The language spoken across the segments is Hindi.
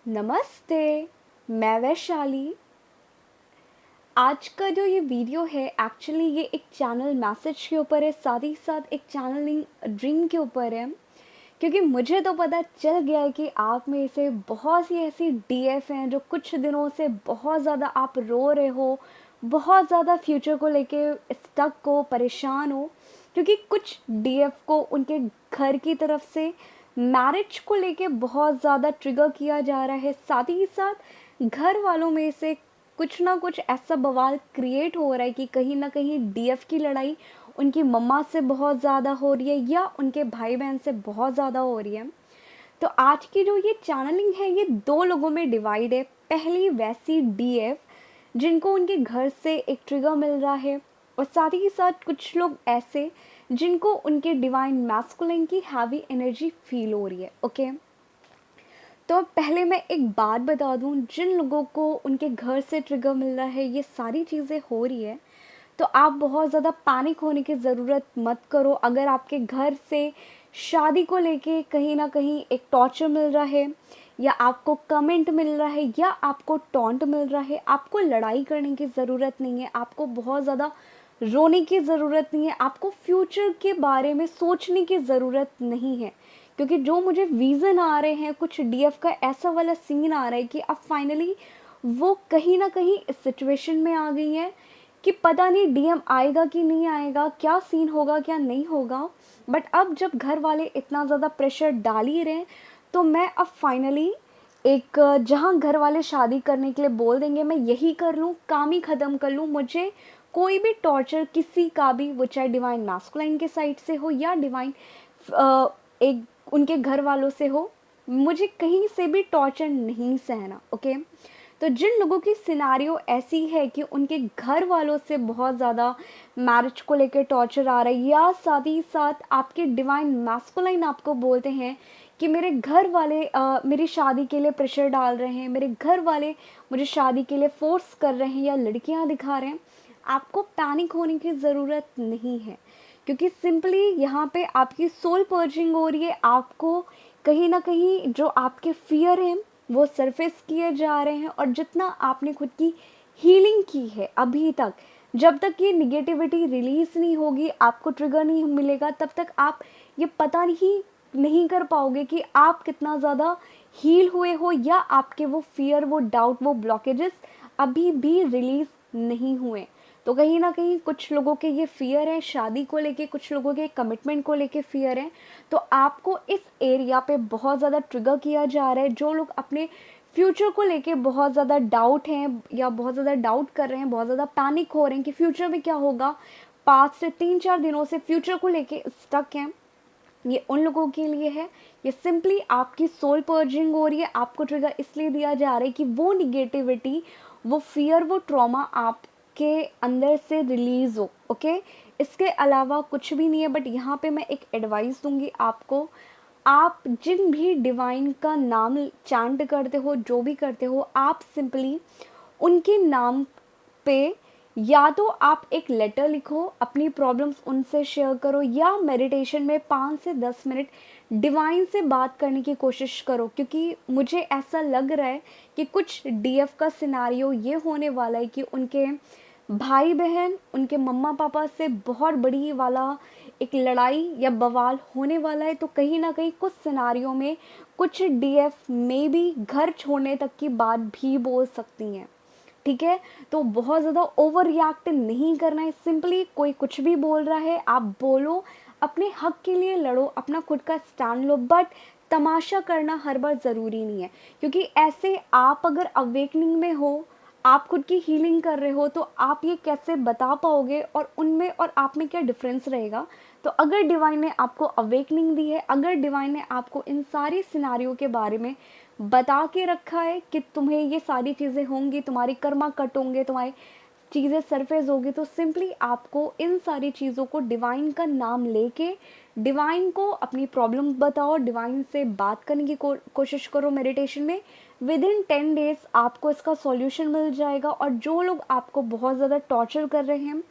नमस्ते। मैं वैशाली। आज का जो ये वीडियो है एक्चुअली ये एक चैनल मैसेज के ऊपर है, साथ ही साथ एक चैनलिंग ड्रीम के ऊपर है। क्योंकि मुझे तो पता चल गया है कि आप में से बहुत सी ऐसी डीएफ हैं जो कुछ दिनों से बहुत ज़्यादा आप रो रहे हो, बहुत ज़्यादा फ्यूचर को लेके स्टक हो, परेशान हो। क्योंकि कुछ डीएफ को उनके घर की तरफ से मैरिज को लेके बहुत ज़्यादा ट्रिगर किया जा रहा है, साथ ही साथ घर वालों में से कुछ ना कुछ ऐसा बवाल क्रिएट हो रहा है कि कहीं ना कहीं डीएफ की लड़ाई उनकी मम्मा से बहुत ज़्यादा हो रही है या उनके भाई बहन से बहुत ज़्यादा हो रही है। तो आज की जो ये चैनलिंग है ये दो लोगों में डिवाइड है। पहली वैसी डीएफ जिनको उनके घर से एक ट्रिगर मिल रहा है, और साथ ही साथ कुछ लोग ऐसे जिनको उनके डिवाइन मैस्कुलिन की हैवी एनर्जी फील हो रही है। ओके, तो पहले मैं एक बात बता दूं, जिन लोगों को उनके घर से ट्रिगर मिल रहा है, ये सारी चीज़ें हो रही है, तो आप बहुत ज़्यादा पैनिक होने की ज़रूरत मत करो। अगर आपके घर से शादी को लेके कहीं ना कहीं एक टॉर्चर मिल रहा है, या आपको कमेंट मिल रहा है, या आपको टॉन्ट मिल रहा है, आपको लड़ाई करने की ज़रूरत नहीं है, आपको बहुत ज़्यादा रोने की ज़रूरत नहीं है, आपको फ्यूचर के बारे में सोचने की ज़रूरत नहीं है। क्योंकि जो मुझे विज़न आ रहे हैं, कुछ डीएफ का ऐसा वाला सीन आ रहा है कि अब फाइनली वो कहीं ना कहीं इस सिचुएशन में आ गई हैं कि पता नहीं डीएम आएगा कि नहीं आएगा, क्या सीन होगा क्या नहीं होगा। बट अब जब घर वाले इतना ज़्यादा प्रेशर डाल ही रहे हैं, तो मैं अब फाइनली एक जहाँ घर वाले शादी करने के लिए बोल देंगे, मैं यही कर लूँ, काम ही ख़त्म कर लूँ। मुझे कोई भी टॉर्चर किसी का भी, वो चाहे डिवाइन मैस्कुलाइन के साइड से हो या डिवाइन एक उनके घर वालों से हो, मुझे कहीं से भी टॉर्चर नहीं सहना। ओके, तो जिन लोगों की सिनारियो ऐसी है कि उनके घर वालों से बहुत ज़्यादा मैरिज को लेकर टॉर्चर आ रहा है, या साथ ही साथ आपके डिवाइन मैस्कुलाइन आपको बोलते हैं कि मेरे घर वाले मेरी शादी के लिए प्रेशर डाल रहे हैं, मेरे घर वाले मुझे शादी के लिए फोर्स कर रहे हैं या लड़कियां दिखा रहे हैं, आपको पैनिक होने की ज़रूरत नहीं है। क्योंकि सिंपली यहाँ पे आपकी सोल पर्जिंग हो रही है। आपको कहीं ना कहीं जो आपके फियर हैं वो सरफेस किए जा रहे हैं, और जितना आपने खुद की हीलिंग की है अभी तक, जब तक ये निगेटिविटी रिलीज़ नहीं होगी, आपको ट्रिगर नहीं मिलेगा, तब तक आप ये पता नहीं कर पाओगे कि आप कितना ज़्यादा हील हुए हो, या आपके वो फियर, वो डाउट, वो ब्लॉकेजेस अभी भी रिलीज़ नहीं हुए। तो कहीं ना कहीं कुछ लोगों के ये फियर है शादी को लेके, कुछ लोगों के कमिटमेंट को लेके फियर है। तो आपको इस एरिया पे बहुत ज़्यादा ट्रिगर किया जा रहा है। जो लोग अपने फ्यूचर को लेके बहुत ज़्यादा डाउट हैं, या बहुत ज़्यादा डाउट कर रहे हैं, बहुत ज़्यादा पैनिक हो रहे हैं कि फ्यूचर में क्या होगा, 5 से 3-4 दिनों से फ्यूचर को लेके स्टक हैं, ये उन लोगों के लिए है। ये सिंपली आपकी सोल पर्जिंग हो रही है। आपको ट्रिगर इसलिए दिया जा रहा है कि वो निगेटिविटी, वो फियर, वो ट्रॉमा आपके अंदर से रिलीज हो। ओके, इसके अलावा कुछ भी नहीं है। बट यहाँ पे मैं एक एडवाइस दूंगी आपको, आप जिन भी डिवाइन का नाम चांट करते हो, जो भी करते हो, आप सिंपली उनके नाम पे या तो आप एक लेटर लिखो, अपनी प्रॉब्लम्स उनसे शेयर करो, या मेडिटेशन में 5 से 10 मिनट डिवाइन से बात करने की कोशिश करो। क्योंकि मुझे ऐसा लग रहा है कि कुछ डीएफ का सिनारियो ये होने वाला है कि उनके भाई बहन, उनके मम्मा पापा से बहुत बड़ी वाला एक लड़ाई या बवाल होने वाला है। तो कहीं ना कहीं कुछ सिनारियों में कुछ डीएफ में भी घर छोड़ने तक की बात भी बोल सकती हैं। ठीक है, तो बहुत ज़्यादा ओवर रिएक्ट नहीं करना है। सिंपली कोई कुछ भी बोल रहा है, आप बोलो, अपने हक के लिए लड़ो, अपना खुद का स्टैंड लो। बट तमाशा करना हर बार ज़रूरी नहीं है। क्योंकि ऐसे आप अगर अवेकनिंग में हो, आप खुद की हीलिंग कर रहे हो, तो आप ये कैसे बता पाओगे और उनमें और आप में क्या डिफरेंस रहेगा। तो अगर डिवाइन ने आपको अवेकनिंग दी है, अगर डिवाइन ने आपको इन सारी सिनारियों के बारे में बता के रखा है कि तुम्हें ये सारी चीज़ें होंगी, तुम्हारी कर्मा कट होंगे, तुम्हारी चीज़ें सरफेस होगी, तो सिंपली आपको इन सारी चीज़ों को डिवाइन का नाम लेके डिवाइन को अपनी प्रॉब्लम बताओ, डिवाइन से बात करने की कोशिश करो मेडिटेशन में। विद इन 10 डेज आपको इसका सॉल्यूशन मिल जाएगा। और जो लोग आपको बहुत ज़्यादा टॉर्चर कर रहे हैं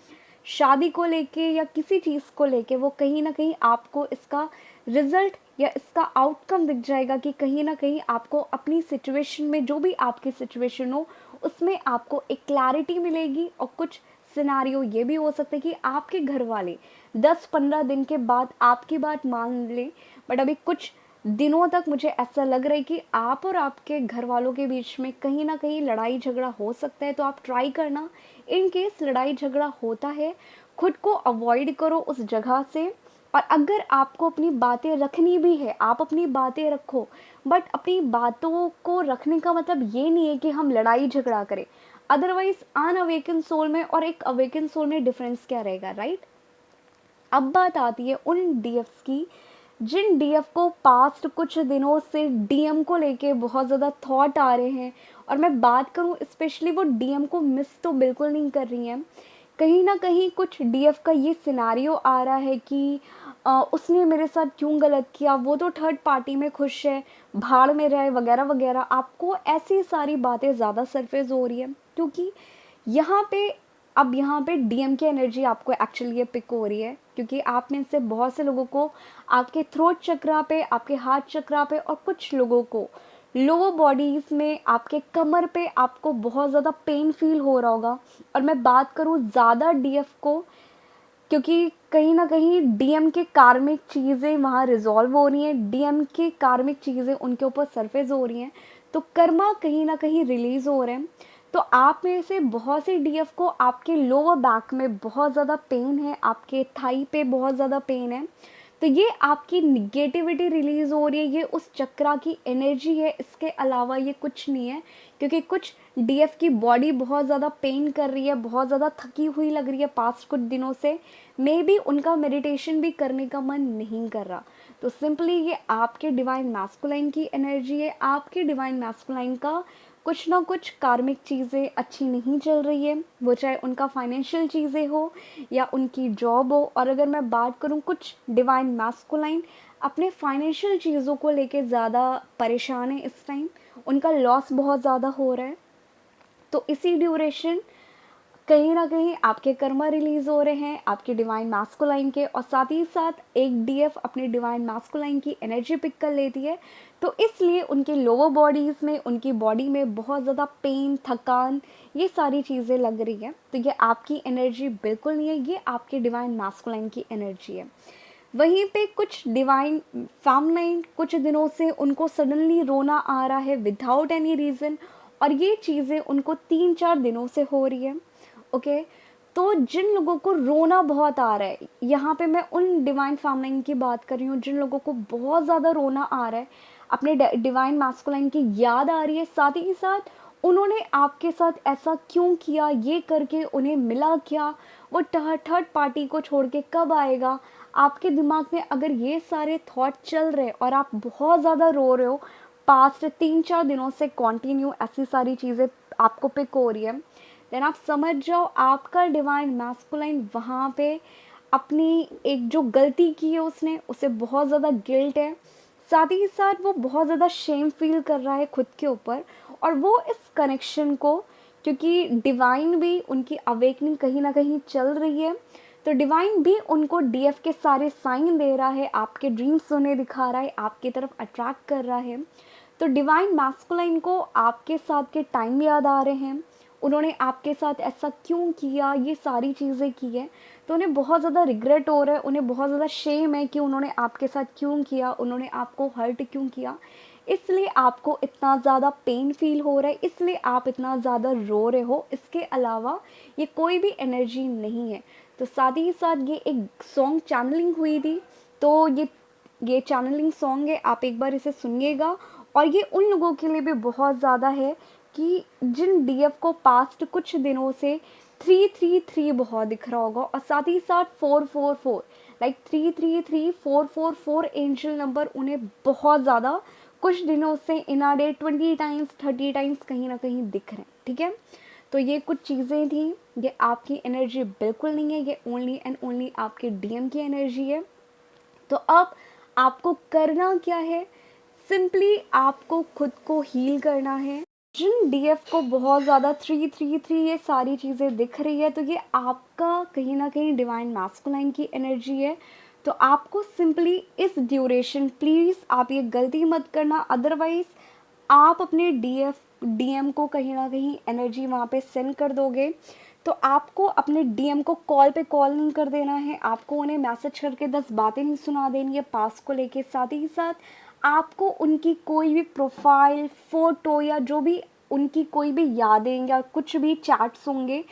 शादी को लेके या किसी चीज़ को लेके, वो कहीं ना कहीं आपको इसका रिजल्ट या इसका आउटकम दिख जाएगा कि कहीं ना कहीं आपको अपनी सिचुएशन में, जो भी आपकी सिचुएशन हो, उसमें आपको एक क्लैरिटी मिलेगी। और कुछ सिनारियो ये भी हो सकता है कि आपके घर वाले 10-15 दिन के बाद आपकी बात मान लें, बट अभी कुछ दिनों तक मुझे ऐसा लग रहा है कि आप और आपके घर वालों के बीच में कहीं ना कहीं लड़ाई झगड़ा हो सकता है। तो आप ट्राई करना, इन केस लड़ाई झगड़ा होता है, खुद को अवॉइड करो उस जगह से। और अगर आपको अपनी बातें रखनी भी है, आप अपनी बातें रखो, बट अपनी बातों को रखने का मतलब ये नहीं है कि हम लड़ाई झगड़ा करें। अदरवाइज अनअवेकन सोल में और एक अवेकन सोल में डिफरेंस क्या रहेगा, राइट? अब बात आती है उन डीएफ्स की जिन डीएफ को पास्ट कुछ दिनों से डीएम को लेके बहुत ज़्यादा थॉट आ रहे हैं। और मैं बात करूं स्पेशली, वो डीएम को मिस तो बिल्कुल नहीं कर रही हैं। कहीं ना कहीं कुछ डीएफ का ये सिनारियो आ रहा है कि उसने मेरे साथ क्यों गलत किया, वो तो थर्ड पार्टी में खुश है, भाड़ में रहे, वगैरह वगैरह। आपको ऐसी सारी बातें ज़्यादा सरफेस हो रही है क्योंकि यहाँ पे, अब यहाँ पे डीएम की एनर्जी आपको एक्चुअली ये पिक हो रही है क्योंकि आप में से बहुत से लोगों को आपके थ्रोट चक्रा पे, आपके हार्ट चक्रा पे, और कुछ लोगों को लोअर बॉडीज में, आपके कमर पे आपको बहुत ज़्यादा पेन फील हो रहा होगा। और मैं बात करूँ ज़्यादा डीएफ को, क्योंकि कहीं ना कहीं डीएम के कार्मिक चीज़ें वहाँ रिजॉल्व हो रही हैं, डीएम की कार्मिक चीज़ें उनके ऊपर सरफेस हो रही हैं, तो कर्मा कहीं ना कहीं रिलीज हो रहे हैं। तो आप में से बहुत से डीएफ को आपके लोअर बैक में बहुत ज़्यादा पेन है, आपके थाई पे बहुत ज़्यादा पेन है। तो ये आपकी निगेटिविटी रिलीज हो रही है, ये उस चक्रा की एनर्जी है, इसके अलावा ये कुछ नहीं है। क्योंकि कुछ डीएफ की बॉडी बहुत ज़्यादा पेन कर रही है, बहुत ज़्यादा थकी हुई लग रही है पास्ट कुछ दिनों से, मे बी उनका मेडिटेशन भी करने का मन नहीं कर रहा। तो सिंपली ये आपके डिवाइन मैस्कुलाइन की एनर्जी है, आपके डिवाइन मैस्कुलाइन का कुछ ना कुछ कार्मिक चीज़ें अच्छी नहीं चल रही है, वो चाहे उनका फाइनेंशियल चीज़ें हो या उनकी जॉब हो। और अगर मैं बात करूँ, कुछ डिवाइन मैस्कुलाइन अपने फाइनेंशियल चीज़ों को लेके ज़्यादा परेशान है इस टाइम, उनका लॉस बहुत ज़्यादा हो रहा है। तो इसी ड्यूरेशन कहीं ना कहीं आपके कर्मा रिलीज हो रहे हैं आपके डिवाइन मैस्कुलाइन के, और साथ ही साथ एक डीएफ अपने डिवाइन मैस्कुलाइन की एनर्जी पिक कर लेती है। तो इसलिए उनके लोअर बॉडीज़ में, उनकी बॉडी में बहुत ज़्यादा पेन, थकान, ये सारी चीज़ें लग रही हैं। तो ये आपकी एनर्जी बिल्कुल नहीं है, ये आपके डिवाइन मैस्कुलाइन की एनर्जी है। वहीं पे कुछ डिवाइन फेमिनाइन कुछ दिनों से उनको सडनली रोना आ रहा है विदाउट एनी रीज़न, और ये चीज़ें उनको 3-4 दिनों से हो रही है। ओके, तो जिन लोगों को रोना बहुत आ रहा है, यहाँ पे मैं उन डिवाइन फेमिनाइन की बात कर रही हूँ जिन लोगों को बहुत ज़्यादा रोना आ रहा है, अपने डिवाइन मैस्कुलाइन की याद आ रही है, साथ ही साथ उन्होंने आपके साथ ऐसा क्यों किया, ये करके उन्हें मिला क्या, वो थर्ड पार्टी को छोड़ के कब आएगा, आपके दिमाग में अगर ये सारे थॉट चल रहे और आप बहुत ज़्यादा रो रहे हो, पास्ट 3-4 दिनों से कॉन्टिन्यू ऐसी सारी चीज़ें आपको पिक हो रही है, देन आप समझ जाओ आपका डिवाइन मैस्कुलाइन वहाँ पे अपनी एक जो गलती की है उसने, उसे बहुत ज़्यादा गिल्ट है, साथ ही साथ वो बहुत ज़्यादा शेम फील कर रहा है खुद के ऊपर। और वो इस कनेक्शन को, क्योंकि डिवाइन भी उनकी अवेकनिंग कहीं ना कहीं चल रही है, तो डिवाइन भी उनको डीएफ के सारे साइन दे रहा है, आपके ड्रीम्स उन्हें दिखा रहा है, आपकी तरफ अट्रैक्ट कर रहा है। तो डिवाइन मैस्कुलाइन को आपके साथ के टाइम याद आ रहे हैं, उन्होंने आपके साथ ऐसा क्यों किया, ये सारी चीज़ें की है, तो उन्हें बहुत ज़्यादा रिग्रेट हो रहा है, उन्हें बहुत ज़्यादा शेम है कि उन्होंने आपके साथ क्यों किया, उन्होंने आपको हर्ट क्यों किया, इसलिए आपको इतना ज़्यादा पेन फील हो रहा है, इसलिए आप इतना ज़्यादा रो रहे हो। इसके अलावा ये कोई भी एनर्जी नहीं है। तो साथ ही साथ ये एक सॉन्ग चैनलिंग हुई थी, तो ये चैनलिंग सॉन्ग है, आप एक बार इसे सुनिएगा। और ये उन लोगों के लिए भी बहुत ज़्यादा है कि जिन डीएफ को पास्ट कुछ दिनों से 333 बहुत दिख रहा होगा, और साथ ही साथ 444, लाइक 333-444 एंजल नंबर उन्हें बहुत ज़्यादा कुछ दिनों से इन आ डे 20 टाइम्स 30 टाइम्स कहीं ना कहीं दिख रहे हैं। ठीक है, तो ये कुछ चीज़ें थी, ये आपकी एनर्जी बिल्कुल नहीं है, ये ओनली एंड ओनली आपके डीएम की एनर्जी है। तो अब आपको करना क्या है, सिंपली आपको खुद को हील करना है। जिन डीएफ को बहुत ज़्यादा 333 ये सारी चीज़ें दिख रही है, तो ये आपका कहीं ना कहीं डिवाइन मैस्कुलाइन की एनर्जी है। तो आपको सिंपली इस ड्यूरेशन, प्लीज़ आप ये गलती मत करना, अदरवाइज़ आप अपने डीएम को कहीं ना कहीं एनर्जी वहाँ पे सेंड कर दोगे। तो आपको अपने डीएम को कॉल पे कॉल नहीं कर देना है, आपको उन्हें मैसेज करके 10 बातें नहीं सुना देनी है पास को लेके। साथ ही साथ आपको उनकी कोई भी प्रोफाइल, फ़ोटो या जो भी उनकी कोई भी यादें या कुछ भी चैट्स होंगे,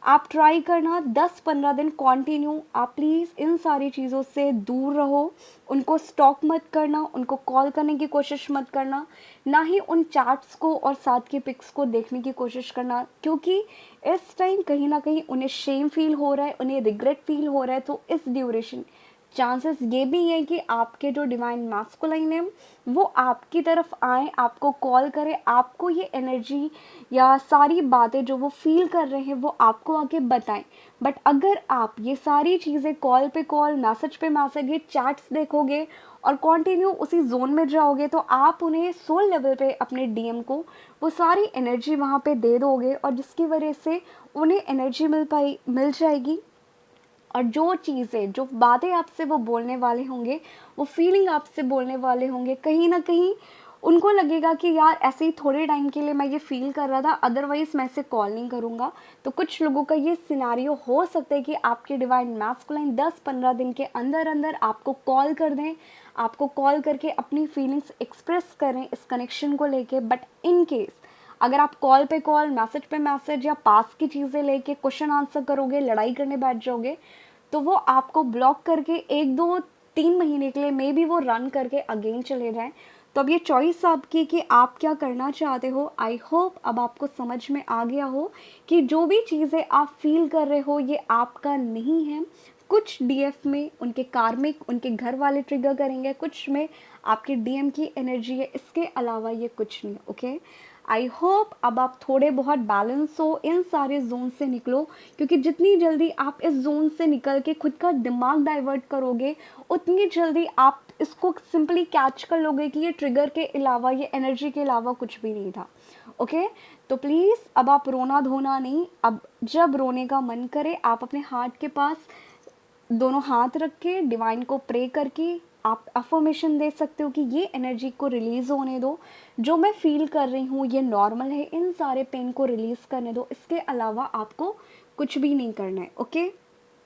आप ट्राई करना 10-15 दिन कंटिन्यू आप प्लीज़ इन सारी चीज़ों से दूर रहो। उनको स्टॉक मत करना, उनको कॉल करने की कोशिश मत करना, ना ही उन चैट्स को और साथ के पिक्स को देखने की कोशिश करना, क्योंकि इस टाइम कहीं ना कहीं उन्हें शेम फील हो रहा है, उन्हें रिग्रेट फील हो रहा है। तो इस ड्यूरेशन चांसेस ये भी हैं कि आपके जो डिवाइन मैस्कुलाइन है वो आपकी तरफ आए, आपको कॉल करें, आपको ये एनर्जी या सारी बातें जो वो फील कर रहे हैं वो आपको आके बताएं। बट अगर आप ये सारी चीज़ें कॉल पे कॉल, मैसेज पे मैसेज, ये चैट्स देखोगे और कंटिन्यू उसी जोन में जाओगे, तो आप उन्हें सोल लेवल पे अपने डीएम को वो सारी एनर्जी वहाँ पे दे दोगे, और जिसकी वजह से उन्हें एनर्जी मिल जाएगी। और जो चीज़ें, जो बातें आपसे वो बोलने वाले होंगे, वो फीलिंग आपसे बोलने वाले होंगे, कहीं ना कहीं उनको लगेगा कि यार ऐसे ही थोड़े टाइम के लिए मैं ये फील कर रहा था, अदरवाइज़ मैं इसे कॉल नहीं करूँगा। तो कुछ लोगों का ये सिनारियो हो सकता है कि आपके डिवाइन मैस्कुलाइन 10-15 दिन के अंदर अंदर आपको कॉल कर दें, आपको कॉल करके अपनी फीलिंग्स एक्सप्रेस करें इस कनेक्शन को लेके। बट इन केस अगर आप कॉल पे कॉल, मैसेज पे मैसेज या पास की चीज़ें लेके क्वेश्चन आंसर करोगे, लड़ाई करने बैठ जाओगे, तो वो आपको ब्लॉक करके 1-2-3 महीने के लिए मे बी वो रन करके अगेन चले जाएं। तो अब ये चॉइस आपकी कि आप क्या करना चाहते हो। आई होप अब आपको समझ में आ गया हो कि जो भी चीज़ें आप फील कर रहे हो ये आपका नहीं है। कुछ डीएफ में उनके कार्मिक, उनके घर वाले ट्रिगर करेंगे, कुछ में आपके डीएम की एनर्जी है, इसके अलावा ये कुछ नहीं। ओके, आई होप अब आप थोड़े बहुत बैलेंस हो, इन सारे जोन से निकलो, क्योंकि जितनी जल्दी आप इस जोन से निकल के खुद का दिमाग डाइवर्ट करोगे, उतनी जल्दी आप इसको सिंपली कैच कर लोगे कि ये ट्रिगर के अलावा, ये एनर्जी के अलावा कुछ भी नहीं था। ओके, तो प्लीज़ अब आप रोना धोना नहीं, अब जब रोने का मन करे आप अपने हार्ट के पास दोनों हाथ रख के डिवाइन को प्रे करके आप अफर्मेशन दे सकते हो कि ये एनर्जी को रिलीज़ होने दो, जो मैं फील कर रही हूँ ये नॉर्मल है, इन सारे पेन को रिलीज़ करने दो, इसके अलावा आपको कुछ भी नहीं करना है। ओके।